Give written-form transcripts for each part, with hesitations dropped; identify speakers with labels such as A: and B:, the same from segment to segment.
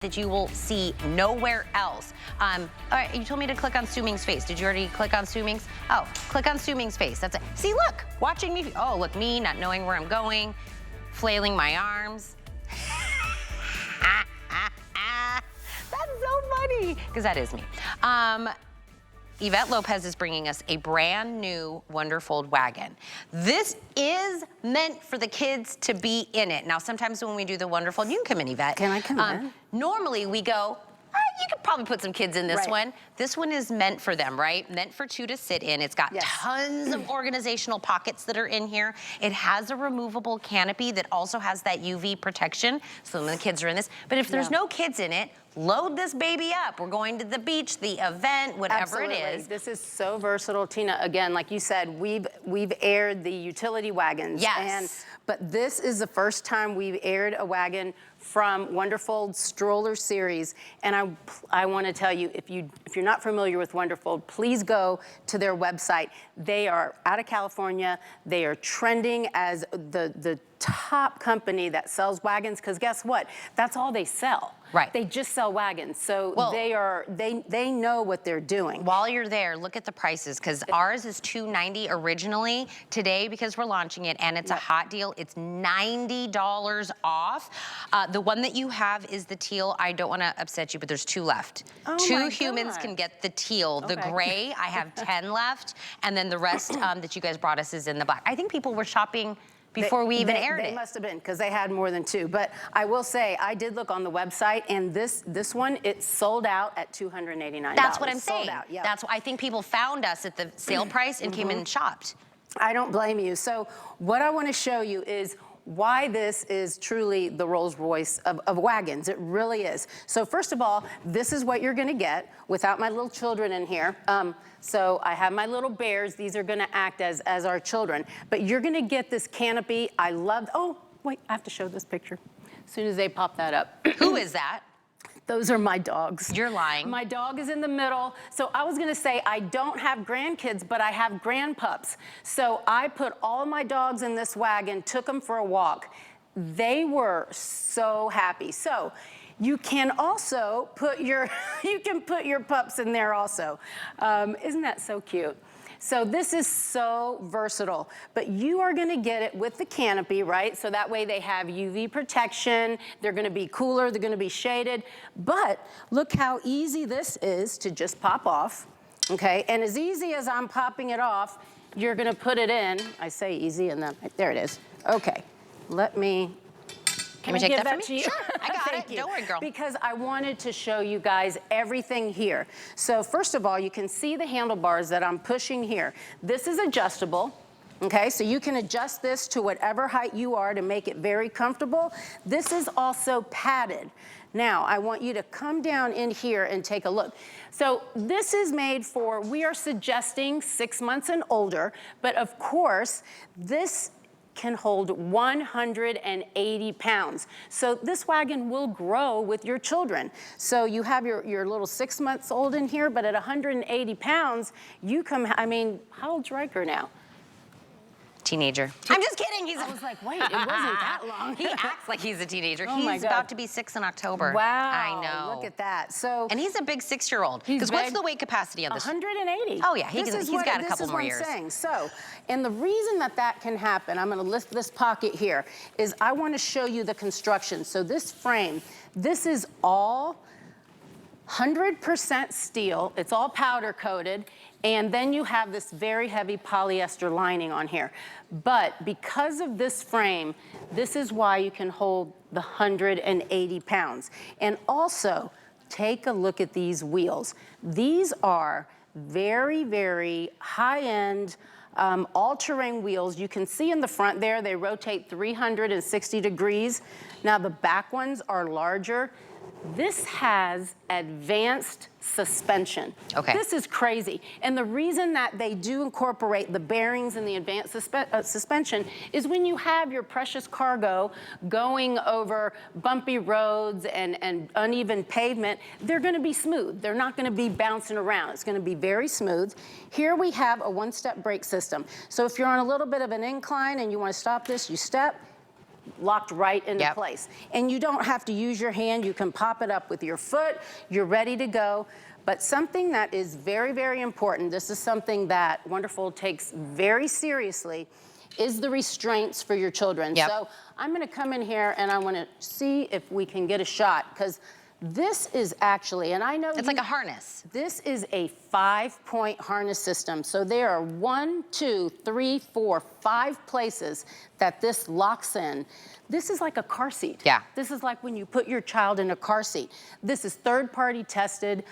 A: that you will see nowhere else. All right, you told me to click on Su Ming's face. Did you already click on Su Ming's? Oh, click on Su Ming's face. That's it. See, look, watching me. Oh, look, me not knowing where I'm going, flailing my arms. That's so funny, because that is me. Yvette Lopez is bringing us a brand new Wonderfold wagon. This is meant for the kids to be in it. Now, sometimes when we do the Wonderfold, you can come in, Yvette.
B: Can I come in?
A: Normally we go, you could probably put some kids in this one. This one is meant for them, right? Meant for two to sit in. It's got tons of organizational pockets that are in here. It has a removable canopy that also has that UV protection, so when the kids are in this. But if there's no kids in it, load this baby up. We're going to the beach, the event, whatever it is.
B: This is so versatile, Tina. Again, like you said, we've aired the utility wagons.
A: Yes.
B: But this is the first time we've aired a wagon from Wonderfold's Stroller series. And I want to tell you, if you're not familiar with Wonderfold, please go to their website. They are out of California. They are trending as the top company that sells wagons, because guess what? That's all they sell.
A: Right.
B: They just sell wagons. So they know what they're doing.
A: While you're there, look at the prices, because ours is $290 originally. Today, because we're launching it and it's a hot deal, it's $90 off. The one that you have is the teal. I don't want to upset you, but there's 2 left.
B: Oh,
A: 2 humans can get the teal. The gray, I have 10 left, and then the rest that you guys brought us is in the black. I think people were shopping before we even aired it.
B: They must have been, because they had more than 2. But I will say, I did look on the website, and this one, it sold out at $289.
A: That's what I'm saying.
B: Sold out, yeah.
A: That's why I think people found us at the sale price and came in and shopped.
B: I don't blame you. So what I want to show you is why this is truly the Rolls Royce of wagons. It really is. So first of all, this is what you're going to get without my little children in here. So I have my little bears. These are going to act as our children. But you're going to get this canopy. I love, oh, wait, I have to show this picture as soon as they pop that up.
A: Who is that?
B: Those are my dogs.
A: You're lying.
B: My dog is in the middle. So I was gonna say, I don't have grandkids, but I have grandpups. So I put all my dogs in this wagon, took them for a walk. They were so happy. So you can also put your, you can put your pups in there also. Isn't that so cute? So this is so versatile, but you are gonna get it with the canopy, right? So that way they have UV protection, they're gonna be cooler, they're gonna be shaded, but look how easy this is to just pop off, okay? And as easy as I'm popping it off, you're gonna put it in. I say easy and then, there it is. Okay, let me,
A: Can we take that from
B: to
A: me?
B: you?
A: Sure, I got
B: Thank
A: it.
B: you.
A: Don't worry, girl.
B: Because I wanted to show you guys everything here. So first of all, you can see the handlebars that I'm pushing here. This is adjustable. Okay, so you can adjust this to whatever height you are to make it very comfortable. This is also padded. Now, I want you to come down in here and take a look. So this is made for, we are suggesting 6 months and older, but of course, this can hold 180 pounds. So this wagon will grow with your children. So you have your little 6 months old in here, but at 180 pounds, you come, I mean, how old's Riker now?
A: Teenager. I'm just kidding.
B: I was like, wait, it wasn't that long.
A: He acts like he's a teenager.
B: Oh my
A: He's
B: God.
A: about to be 6 in October.
B: Wow.
A: I know.
B: Look at that. So,
A: and he's a big 6-year-old. Because what's the weight capacity on this?
B: 180.
A: Oh yeah, he's got a couple more years.
B: This is what I'm saying. So, and the reason that can happen, I'm gonna lift this pocket here, is I wanna show you the construction. So this frame, this is all 100% steel. It's all powder coated. And then you have this very heavy polyester lining on here. But because of this frame, this is why you can hold the 180 pounds. And also, take a look at these wheels. These are very, very high-end, all-terrain wheels. You can see in the front there, they rotate 360 degrees. Now the back ones are larger. This has advanced suspension.
A: Okay.
B: This is crazy. And the reason that they do incorporate the bearings and the advanced suspension is when you have your precious cargo going over bumpy roads and uneven pavement, they're gonna be smooth. They're not gonna be bouncing around. It's gonna be very smooth. Here we have a one-step brake system. So if you're on a little bit of an incline and you wanna stop this, you step, locked right into
A: Yep.
B: place. And you don't have to use your hand. You can pop it up with your foot. You're ready to go. But something that is very, very important, this is something that Wonderfold takes very seriously, is the restraints for your children.
A: Yep.
B: So I'm gonna come in here and I wanna see if we can get a shot, because this is actually, and I know
A: It's like a harness.
B: this is a 5-point harness system. So there are 1, 2, 3, 4, 5 places that this locks in. This is like a car seat.
A: Yeah.
B: This is like when you put your child in a car seat. This is third-party tested.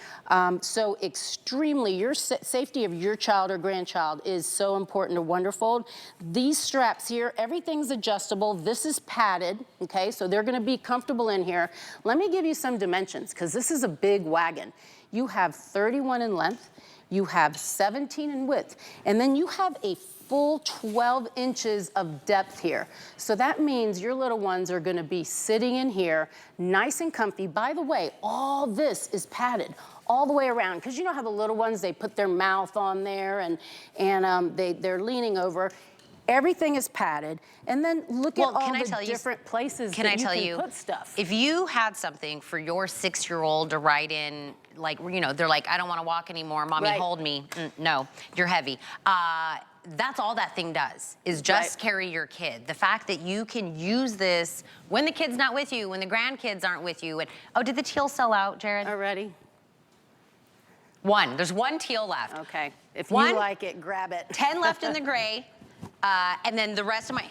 B: So extremely, your safety of your child or grandchild is so important to Wonderfold. These straps here, everything's adjustable. This is padded, okay? So they're gonna be comfortable in here. Let me give you some dimensions, because this is a big wagon. You have 31 in length, you have 17 in width, and then you have a full 12 inches of depth here. So that means your little ones are gonna be sitting in here, nice and comfy. By the way, all this is padded all the way around, because you know how the little ones, they put their mouth on there and they're leaning over. Everything is padded. And then look at all the different places that you can put stuff.
A: If you had something for your 6-year-old to ride in, like, you know, they're like, I don't want to walk anymore, mommy, hold me. No, you're heavy. That's all that thing does, is just carry your kid. The fact that you can use this when the kid's not with you, when the grandkids aren't with you. And oh, did the teal sell out, Jared?
B: Already?
A: One. There's one teal left.
B: Okay. If
A: One,
B: you like it, grab it.
A: 10 left in the gray, and then the rest of my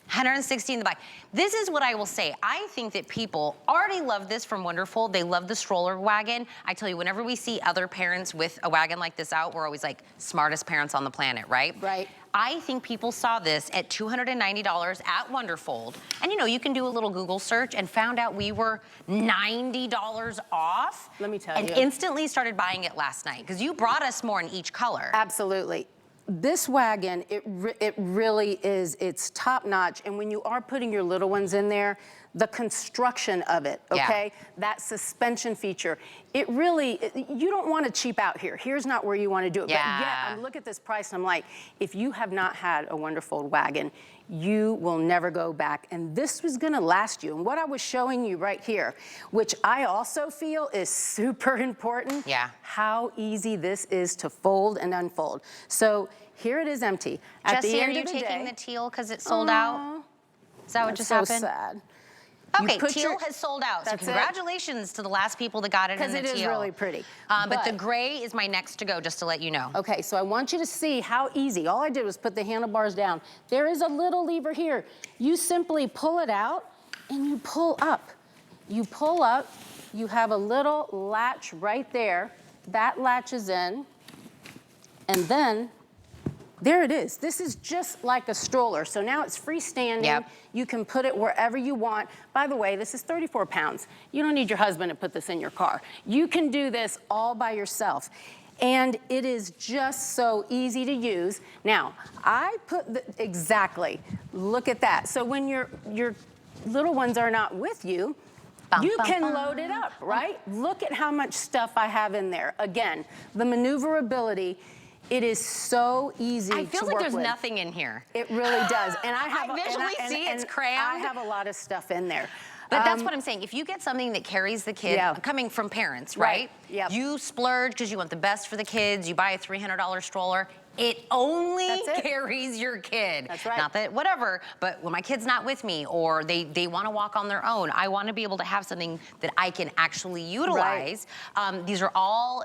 A: 160 in the back. This is what I will say. I think that people already love this from Wonderfold. They love the stroller wagon. I tell you, whenever we see other parents with a wagon like this out, we're always like, smartest parents on the planet, right?
B: Right.
A: I think people saw this at $290 at Wonderfold. And you know, you can do a little Google search and found out we were $90 off.
B: Let me tell
A: you. And instantly started buying it last night, because you brought us more in each color.
B: Absolutely. This wagon, it really is, it's top notch. And when you are putting your little ones in there, the construction of it, okay? That suspension feature, it really, you don't want to cheap out here. Here's not where you want to do it. But yet, I look at this price and I'm like, if you have not had a Wonderfold wagon, you will never go back. And this was gonna last you. And what I was showing you right here, which I also feel is super important, how easy this is to fold and unfold. So here it is empty. At
A: Jesse,
B: the end
A: are you
B: of the
A: taking
B: day,
A: the teal because it sold out? Is that what just
B: so
A: happened?
B: sad.
A: Okay, teal has sold out. So congratulations to the last people that got it in the teal.
B: Because it is really pretty.
A: But the gray is my next to go, just to let you know.
B: Okay, so I want you to see how easy. All I did was put the handlebars down. There is a little lever here. You simply pull it out and you pull up. You pull up, you have a little latch right there. That latches in, and then there it is. This is just like a stroller. So now it's freestanding. You can put it wherever you want. By the way, this is 34 pounds. You don't need your husband to put this in your car. You can do this all by yourself. And it is just so easy to use. Now, I put exactly, look at that. So when your little ones are not with you, you can load it up, right? Look at how much stuff I have in there. Again, the maneuverability. It is so easy to work with.
A: I feel like there's nothing in here.
B: It really does. And I have
A: visually see it's crammed.
B: I have a lot of stuff in there.
A: But that's what I'm saying. If you get something that carries the kid, coming from parents, right? You splurge because you want the best for the kids. You buy a $300 stroller. It only carries your kid.
B: That's right.
A: Not that whatever, but when my kid's not with me or they want to walk on their own, I want to be able to have something that I can actually utilize. These are all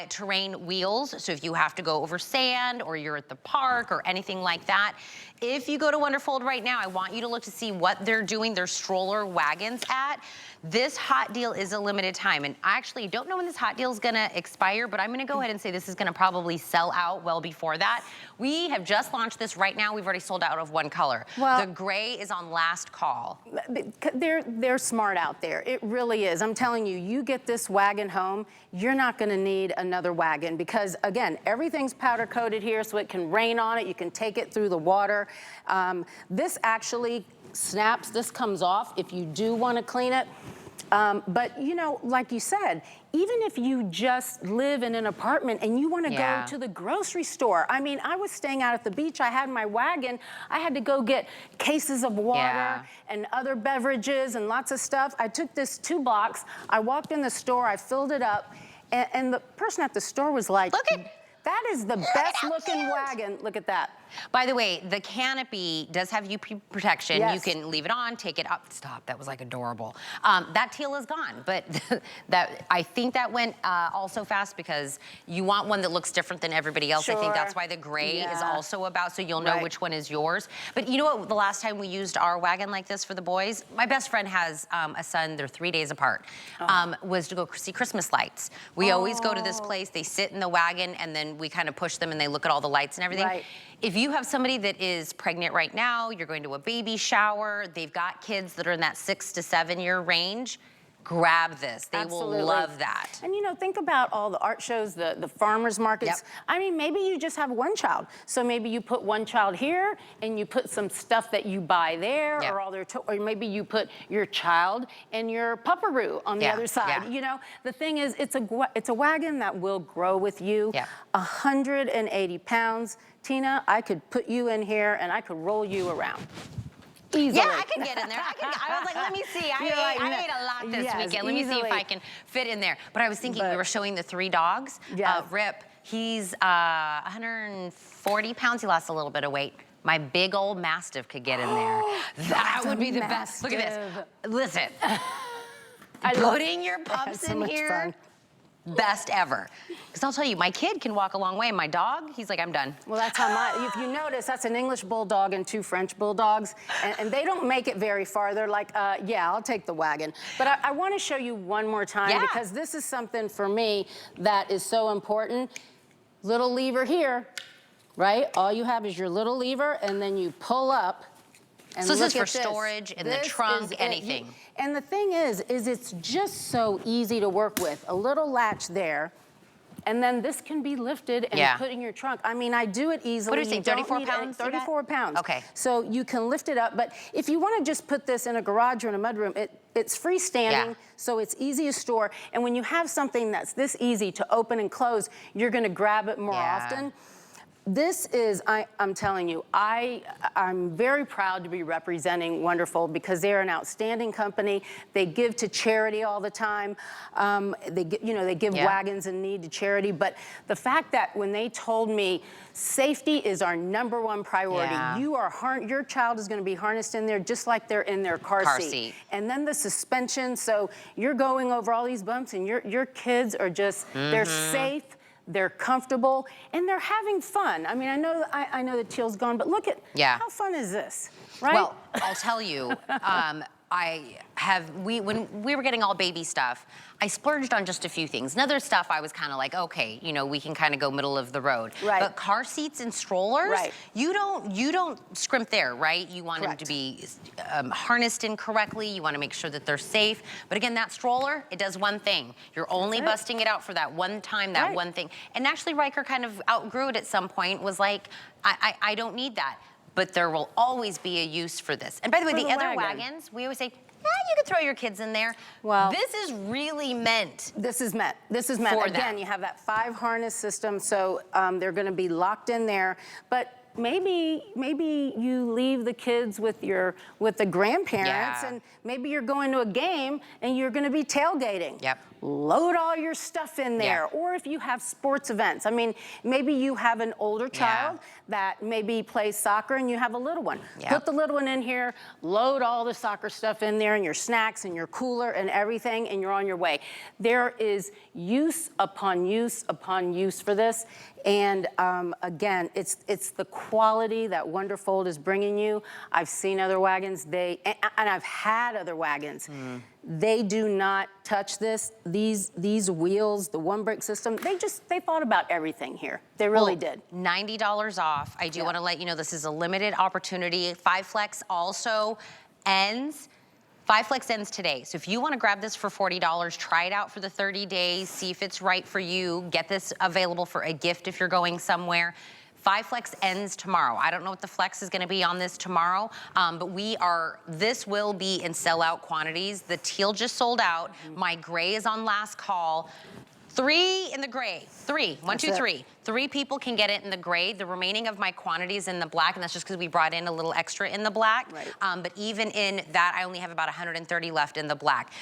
A: terrain wheels, so if you have to go over sand or you're at the park or anything like that, if you go to Wonderfold right now, I want you to look to see what they're doing their stroller wagons at. This hot deal is a limited time, and I actually don't know when this hot deal is gonna expire, but I'm gonna go ahead and say this is gonna probably sell out well before that. We have just launched this right now. We've already sold out of one color. Well, the gray is on last call.
B: They're smart out there. It really is. I'm telling you, you get this wagon home, you're not gonna need another wagon because, again, everything's powder coated here so it can rain on it. You can take it through the water. This actually snaps. This comes off if you do want to clean it. But you know, like you said, even if you just live in an apartment and you want to go to the grocery store. I mean, I was staying out at the beach. I had my wagon. I had to go get cases of water and other beverages and lots of stuff. I took this 2 blocks. I walked in the store. I filled it up. And the person at the store was like,
A: look at
B: that is the best looking wagon. Look at that.
A: By the way, the Canopy does have UV protection.
B: Yes.
A: You can leave it on, take it up. Stop, that was like adorable. That teal is gone, but I think that went also fast because you want one that looks different than everybody else. I think that's why the gray is also about, so you'll know which one is yours. But you know what, the last time we used our wagon like this for the boys, my best friend has a son, they're 3 days apart, was to go see Christmas lights. We always go to this place, they sit in the wagon, and then we kind of push them and they look at all the lights and everything. If you have somebody that is pregnant right now, you're going to a baby shower, they've got kids that are in that 6 to 7 year range, grab this. They will love that.
B: And you know, think about all the art shows, the farmers markets. I mean, maybe you just have one child. So maybe you put one child here and you put some stuff that you buy there or all their, or maybe you put your child and your pupperoo on the other side. You know, the thing is, it's a wagon that will grow with you. 180 pounds. Tina, I could put you in here and I could roll you around. Easily.
A: Yeah, I could get in there. I was like, let me see. I ate a lot this weekend. Let me see if I can fit in there. But I was thinking, we were showing the 3 dogs. Rip, he's 140 pounds. He lost a little bit of weight. My big old Mastiff could get in there. That would be the best. Look at this. Listen, putting your pups in here. Best ever. Because I'll tell you, my kid can walk a long way, and my dog, he's like, I'm done.
B: Well, that's how if you notice, that's an English bulldog and 2 French bulldogs, and they don't make it very far. They're like, yeah, I'll take the wagon. But I want to show you one more time, because this is something for me that is so important. Little lever here, right? All you have is your little lever, and then you pull up. And
A: so this is for storage in the trunk, anything.
B: And the thing is it's just so easy to work with. A little latch there, and then this can be lifted and put in your trunk. I mean, I do it easily.
A: What do you think, 34 pounds?
B: 34 pounds.
A: Okay.
B: So you can lift it up, but if you want to just put this in a garage or in a mudroom, it's freestanding, so it's easy to store. And when you have something that's this easy to open and close, you're going to grab it more often. This is, I'm telling you, I'm very proud to be representing Wonderfold because they're an outstanding company. They give to charity all the time. They give wagons in need to charity. But the fact that when they told me safety is our #1 priority, your child is going to be harnessed in there just like they're in their car seat. And then the suspension, so you're going over all these bumps and your kids are just, they're safe. They're comfortable, and they're having fun. I mean, I know the teal's gone, but look at how fun is this, right?
A: Well, I'll tell you, when we were getting all baby stuff, I splurged on just a few things. And other stuff I was kind of like, okay, you know, we can kind of go middle of the road. But car seats and strollers, you don't scrimp there, right? You want them to be harnessed in correctly. You want to make sure that they're safe. But again, that stroller, it does one thing. You're only busting it out for that one time, that one thing. And actually, Riker kind of outgrew it at some point, was like, I don't need that. But there will always be a use for this. And by the way, the other wagons, we always say, you can throw your kids in there. Well, this is really meant.
B: This is meant. Again, you have that 5 harness system, so they're going to be locked in there. But maybe you leave the kids with the grandparents, and maybe you're going to a game and you're going to be tailgating. Load all your stuff in there. Or if you have sports events, I mean, maybe you have an older child that maybe plays soccer and you have a little one. Put the little one in here, load all the soccer stuff in there and your snacks and your cooler and everything, and you're on your way. There is use upon use upon use for this. And again, it's the quality that Wonderfold is bringing you. I've seen other wagons, and I've had other wagons. They do not touch this. These wheels, the one brake system, they thought about everything here. They really did.
A: $90 off. I do want to let you know this is a limited opportunity. 5 Flex also ends. 5 Flex ends today. So if you want to grab this for $40, try it out for the 30 days, see if it's right for you. Get this available for a gift if you're going somewhere. 5 Flex ends tomorrow. I don't know what the flex is gonna be on this tomorrow, but this will be in sellout quantities. The teal just sold out. My gray is on last call. 3 in the gray. 3. 1, 2, 3. 3 people can get it in the gray. The remaining of my quantities in the black, and that's just because we brought in a little extra in the black. But even in that, I only have about 130 left in the black.